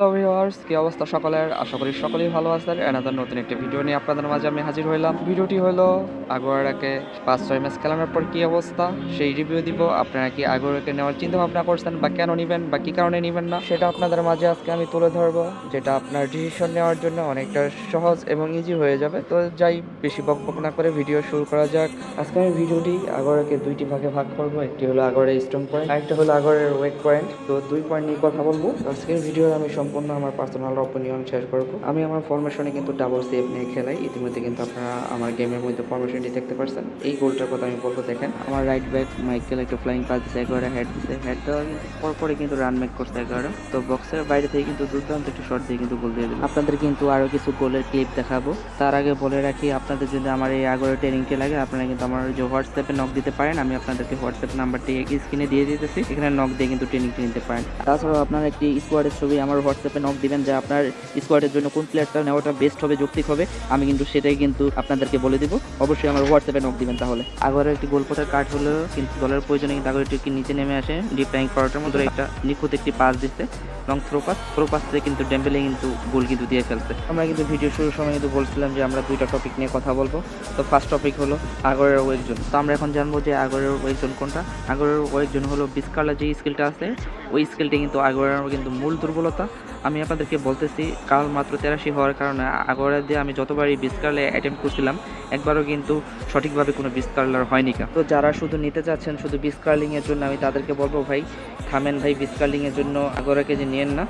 Hello viewers, কি অবস্থা সকলের? আশা করি সকলেই ভালো আছেন। অ্যানাদার নতুন একটি ভিডিও নিয়ে আপনাদের মাঝে আমি হাজির হইলাম। ভিডিওটি হলো আগুয়ারাকে ৫-৬ ম্যাচ খেলানোর পর কি অবস্থা সেই রিভিউ দিব। আপনারা কি আগুয়ারাকে নেওয়ার চিন্তা ভাবনা করছেন বা কেন নিবেন বা কি কারণে নিবেন না সেটা আপনাদের মাঝে আজকে আমি তুলে ধরবো, যেটা আপনার ডিসিশন নেওয়ার জন্য অনেকটা সহজ এবং ইজি হয়ে যাবে। তো যাই বেশি বকবক না করে ভিডিও শুরু করা যাক। আজকে আমি ভিডিওটি আগুয়ারাকে দুইটি ভাগে ভাগ করবো। একটি হলো আগুয়ারের স্ট্রং পয়েন্ট, আরেকটা হলো আগুয়ারের উইক পয়েন্ট। তো দুই পয়েন্ট নিয়ে কথা বলবো আজকের ভিডিও। আমি সম্পূর্ণ আমার পার্সোনাল অপিনিয়ন শেয়ার করবো। আমি আমার ফরমেশনে কিন্তু ডাবল সেভ নিয়ে খেলাই। ইতিমধ্যে কিন্তু আপনারা আমার গেমের মধ্যে ফরমেশনটি দেখতে পাচ্ছেন। এই গোলটার কথা আমি বলবো, দেখেন আমার রাইট ব্যাক মাইকেল একটা ফ্লাইং পাস দিচ্ছে, একবারে হেড দিচ্ছে, হেড দেওয়ার পরপরে কিন্তু রান মেক করছে একবারে। তো বক্সের বাইরে থেকে কিন্তু দুর্দান্ত একটি শট দিয়ে কিন্তু গোল দিয়ে দিল। আপনাদের কিন্তু আরো কিছু গোলের ক্লিপ দেখাবো। তার আগে বলে রাখি, আপনাদের যদি আমার এই আগরের ট্রেনিংটি লাগে, আপনারা কিন্তু আমার যে হোয়াটসঅ্যাপে নক দিতে পারেন। আমি আপনাদেরকে হোয়াটসঅ্যাপ নাম্বারটি স্ক্রিনে দিয়ে দিতেছি, এখানে নক দিয়ে কিন্তু ট্রেনিংটি নিতে পারেন। তাছাড়াও আপনারা একটি স্কোয়াডের ছবি আমার হোয়াটসঅ্যাপে নক দিবেন যে আপনার স্কোয়াডের জন্য কোন প্লেয়ারটা নেওয়াটা বেস্ট হবে, যৌক্তিক হবে। আমি কিন্তু সেটাই কিন্তু আপনাদেরকে বলে দিব। অবশ্যই আমার হোয়াটসঅ্যাপে নক দিবেন। তাহলে আগরের একটি গোলপোস্টের কার্ড হলো, কিন্তু দলের প্রয়োজনে কিন্তু আগরের একটি নিচে নেমে আসে ডিপ লাইন ফরওয়ার্ডের মধ্যে একটা নিখুঁত একটি পাস দিচ্ছে, লং থ্রো পাস দিয়ে কিন্তু ডেম্বেলে কিন্তু গোল কিন্তু দিয়ে ফেলছে। আমরা কিন্তু ভিডিও শুরুর সময় কিন্তু বলছিলাম যে আমরা দুইটা টপিক নিয়ে কথা বলবো। তো ফার্স্ট টপিক হলো আগরের ওয়েক জোন। তো আমরা এখন জানবো যে আগরের ওয়েক জোন কোনটা। আগরের ওয়েক জোন হলো বিস্কারলা যে স্কিলটা আছে, ওই স্কিলটি কিন্তু আগরের কিন্তু মূল দুর্বলতা। আমি আপনাদেরকে বলতেছি, কাল মাত্র 83 হওয়ার কারণে আগরা দিয়ে আমি যতবারই বিস্কারলে অ্যাটেম্প্ট করছিলাম, একবারও কিন্তু সঠিকভাবে কোনো বিস্কারলার হয়নি। তো যারা শুধু নিতে চাচ্ছেন শুধু বিস্কারলিংয়ের জন্য, আমি তাদেরকে বলবো ভাই থামেন ভাই, বিস্কারলিংয়ের জন্য আগরাকে যে নিয়েন না।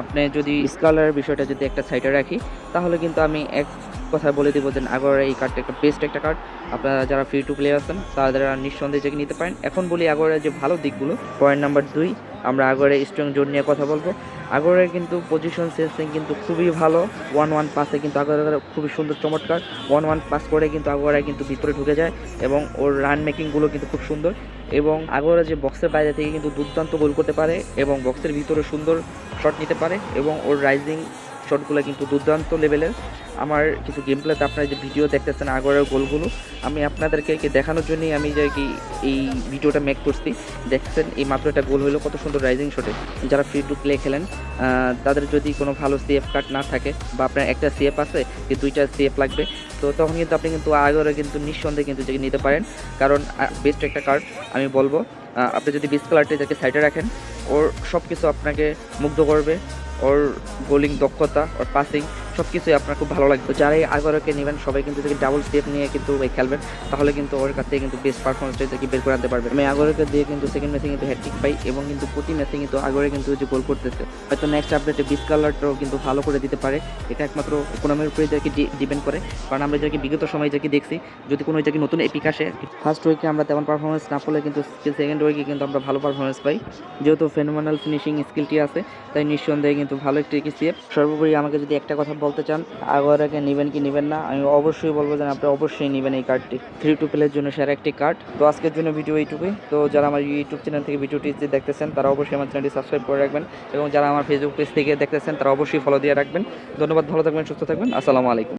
আপনি যদি বিস্কারলারের বিষয়টা যদি একটা সাইডে রাখি, তাহলে কিন্তু আমি এক কথা বলে দেবো যে আগরা এই কার্ডটা একটা বেস্ট একটা কার্ড। আপনারা যারা ফ্রি টু প্লে আছেন তারা নিঃসন্দেহে যে নিতে পারেন। এখন বলি আগরের যে ভালো দিকগুলো। পয়েন্ট নাম্বার 2, আমরা আগরের স্ট্রং জোন নিয়ে কথা বলবো। আগরের কিন্তু পজিশন সেন্সিং কিন্তু খুবই ভালো। 1-1 পাসে কিন্তু আগরের খুবই সুন্দর চমৎকার। 1-1 পাস করে কিন্তু আগরা কিন্তু ভিতরে ঢুকে যায় এবং ওর রান মেকিংগুলো কিন্তু খুব সুন্দর। এবং আগরা যে বক্সের বাইরে থেকে কিন্তু দুর্দান্ত গোল করতে পারে এবং বক্সের ভিতরে সুন্দর শট নিতে পারে এবং ওর রাইজিং শটগুলো কিন্তু দুর্দান্ত লেভেলের। আমার কিছু গেম প্লেতে আপনারা যে ভিডিও দেখতেছেন আগরের গোলগুলো, আমি আপনাদেরকে দেখানোর জন্যই আমি যে কি এই ভিডিওটা মেক করছি। দেখছেন এই মাত্র একটা গোল হলো কত সুন্দর রাইজিং শটে। যারা ফ্রি টু প্লে খেলেন তাদের যদি কোনো ভালো সিএফ কার্ড না থাকে, বা আপনার একটা সিএফ আছে যে দুইটা সিএফ লাগবে, তো তখন কিন্তু আপনি কিন্তু আগরে কিন্তু নিঃসন্দেহে কিন্তু যে নিতে পারেন, কারণ বেস্ট একটা কার্ড আমি বলবো। আপনি যদি বিস কালারটি যাকে সাইডে রাখেন, ওর সব কিছু আপনাকে মুগ্ধ করবে। ওর বোলিং দক্ষতা, ওর পাসিং সব কিছুই আপনার খুব ভালো লাগবে। যারাই আগরকে নেবেন সবাই কিন্তু যদি ডাবল স্টেপ নিয়ে কিন্তু খেলবেন, তাহলে কিন্তু ওর কাছ থেকে কিন্তু বেস্ট পারফরমেন্সটা বের করে আনতে পারবে। আমি আগরকে দিয়ে কিন্তু সেকেন্ড ম্যাচে কিন্তু হ্যাটট্রিক পাই এবং কিন্তু প্রতি ম্যাচে কিন্তু আগরে কিন্তু যে গোল করতেছে। হয়তো নেক্সট আপডেটে বিস কালারটাও কিন্তু ভালো করে দিতে পারে। এটা একমাত্র ইকোনমির উপরে যাকে ডিপেন্ড করে, কারণ আমরা যাকে বিগত সময় যাকে দেখছি, যদি কোনো জায়গায় নতুন এপিক আসে, ফার্স্ট উইকে আমরা তেমন পারফরমেন্স না করলে কিন্তু সেকেন্ড উইকে কিন্তু আমরা ভালো পারফরমেন্স পাই। যেহেতু ফেনোমেনাল ফিনিশিং স্কিলটি আছে, তাই নিঃসন্দেহে কিন্তু ভালো একটি সিএফ। সর্বোপরি আমাকে যদি একটা কথা বলতে চান আগরাকে নেবেন কি নেবেন না, আমি অবশ্যই বলবো যে আপনি অবশ্যই নেবেন এই কার্ডটি। ফ্রি টু প্লের জন্য সেরা একটি কার্ড। তো আজকের জন্য ভিডিও এইটুকুই। তো যারা আমার ইউটিউব চ্যানেল থেকে ভিডিওটি দেখতেছেন তারা অবশ্যই আমার চ্যানেলটি সাবস্ক্রাইব করে রাখবেন, এবং যারা আমার ফেসবুক পেজ থেকে দেখতেছেন তারা অবশ্যই ফলো দিয়ে রাখবেন। ধন্যবাদ, ভালো থাকবেন, সুস্থ থাকবেন, আসসালামু আলাইকুম।